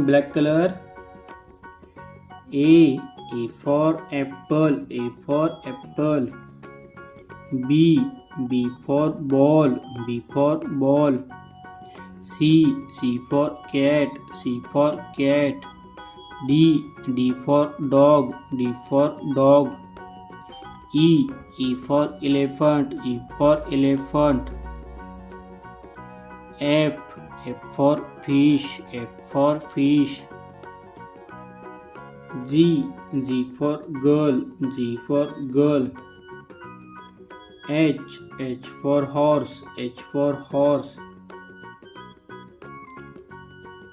black color. A for apple, A for apple. B for ball, B for ball. C for cat, C for cat. D for dog, D for dog. E for elephant, E for elephant. F for fish, F for fish. G for girl, G for girl. H for horse, H for horse.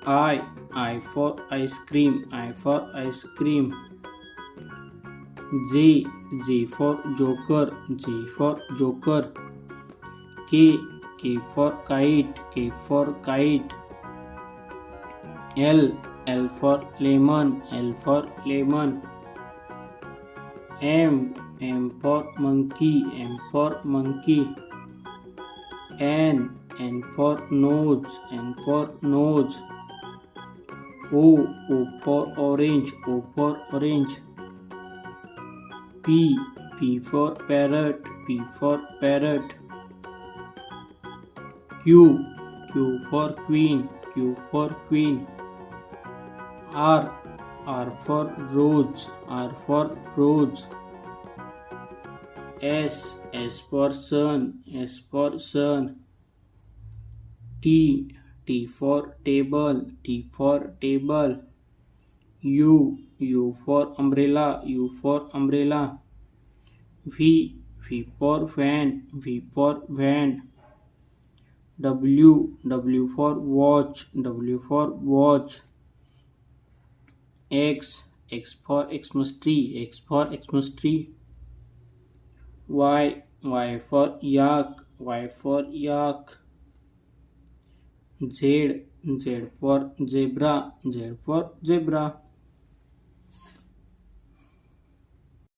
I for ice cream, I for ice cream. J for joker, J for joker. K for kite, K for kite. L for lemon, L for lemon. M for monkey, M for monkey. N for nose, N for nose. O for orange, O for orange. P for parrot, P for parrot. Q for queen, Q for queen. R for rose, R for rose. S for sun, S for sun. T for table, T for table. U for umbrella, U for umbrella. V for van, V for van. W for watch, W for watch. X for Xmas tree, X for Xmas tree. Y for yak, Y for yak. Z for zebra, Z for zebra.